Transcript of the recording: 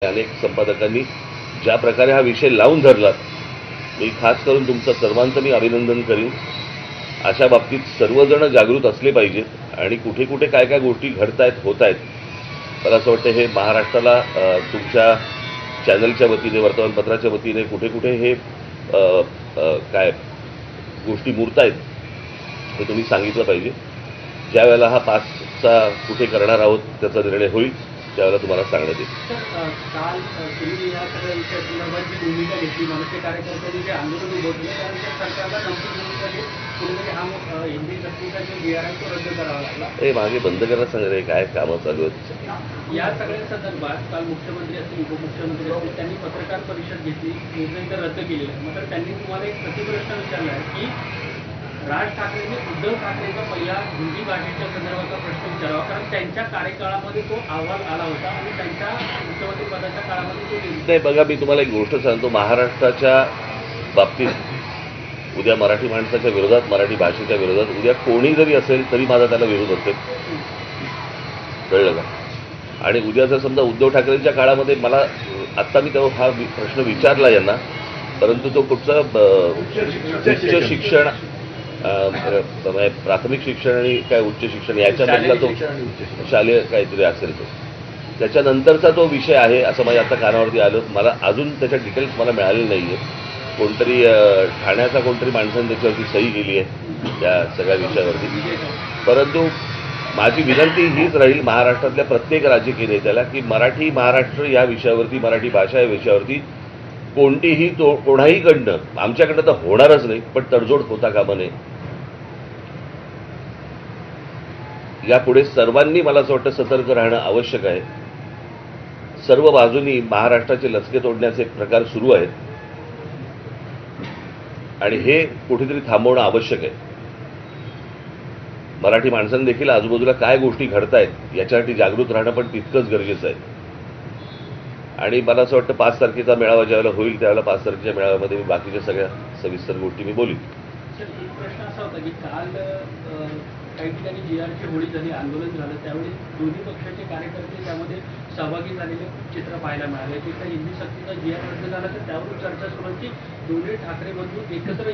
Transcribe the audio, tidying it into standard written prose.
अनेक संपादकांनी ज्या प्रकारे हा विषय लावून धरला, मी खास करून तुमचं सर्वांचं मी अभिनंदन करीन. अशा बाबतीत सर्वजण जागृत असले पाहिजेत आणि कुठे कुठे काय काय गोष्टी घडतायत होत आहेत. मला असं वाटतं हे महाराष्ट्राला तुमच्या चॅनलच्या वतीने वर्तमानपत्राच्या वतीने कुठे कुठे हे काय गोष्टी मूर्तायत हे तुम्ही सांगितलं पाहिजे. ज्या वेळेला हा पासचा कुठे करणार आहोत त्याचा निर्णय होईल त्यावेळेला तुम्हाला सांगण्यात येईल. काल तुम्ही या सगळ्या विषयासंदर्भात जी भूमिका घेतली, मनसे कार्यकर्त्यांनी जे आंदोलन उभवलं त्यानंतर सरकारला नमती भूमिका घेत कुठेतरी हा हिंदी सक्तीचा जो जी आर आहे तो रद्द करावा लागला. हे मागे बंद करायला सांगणार काय कामं चालू आहेत. या सगळ्या संदर्भात काल मुख्यमंत्री असतील उपमुख्यमंत्री असतील त्यांनी पत्रकार परिषद घेतली, निर्णय तर रद्द केलेला आहे. मात्र त्यांनी तुम्हाला एक प्रतिप्रश्न विचारला आहे की राज ठाकरेंनी उद्धव ठाकरेंचा पहिला हिंदी भाषेच्या संदर्भाचा प्रश्न विचारावा, कारण त्यांच्या कार्यकाळामध्ये तो अहवाल आला होता आणि त्यांच्या मुख्यमंत्री पदाच्या काळामध्ये तो नाही. बघा, मी तुम्हाला एक गोष्ट सांगतो. महाराष्ट्राच्या बाबतीत उद्या मराठी माणसाच्या विरोधात, मराठी भाषेच्या विरोधात उद्या कोणी जरी असेल तरी माझा त्याला विरोध असेल, कळलं का? आणि उद्या जर समजा उद्धव ठाकरेंच्या काळामध्ये मला आत्ता मी तेव्हा हा प्रश्न विचारला यांना, परंतु तो कुठचा उच्च शिक्षण प्राथमिक शिक्षण आणि काय उच्च शिक्षण याच्यामधला तो शालेय काहीतरी असेल तो त्याच्यानंतरचा तो विषय आहे असं माझ्या आता कानावरती आलं. मला अजून त्याच्या डिटेल्स मला मिळाले नाही आहे. कोणतरी ठाण्याचा कोणतरी माणसाने त्याच्यावरती सही केली आहे त्या सगळ्या विषयावरती. परंतु माझी विनंती हीच राहील महाराष्ट्रातल्या प्रत्येक राजकीय नेत्याला की मराठी महाराष्ट्र या विषयावरती, मराठी भाषा या विषयावरती कोणतीही कोणाहीकडनं, आमच्याकडनं तर होणारच नाही, पण तडजोड होता कामा नये. यापुढे सर्वांनी मला असं वाटतं सतर्क राहणं आवश्यक आहे. सर्व बाजूंनी महाराष्ट्राचे लचके तोडण्याचे प्रकार सुरू आहेत आणि हे कुठेतरी थांबवणं आवश्यक आहे. मराठी माणसांनी देखील आजूबाजूला काय गोष्टी घडतायत याच्यासाठी जागृत राहणं पण तितकंच गरजेचं आहे. आणि मला असं वाटतं 5 तारखेचा मेळावा ज्यावेळेला होईल त्यावेळेला 5 तारखेच्या मेळाव्यामध्ये मी बाकीच्या सगळ्या सविस्तर गोष्टी मी बोलीन. सर, एक प्रश्न असा होता की काल काही ठिकाणी जी आरची होळी झाली, आंदोलन झालं, त्यावेळी दोन्ही पक्षाचे कार्यकर्ते त्यामध्ये सहभागी झालेले चित्र पाहायला मिळाले. तिथं हिंदी सक्तीचा जी आर रद्द झाला तर त्यावरून चर्चा सुरू की दोन्ही ठाकरे बंधू एकत्र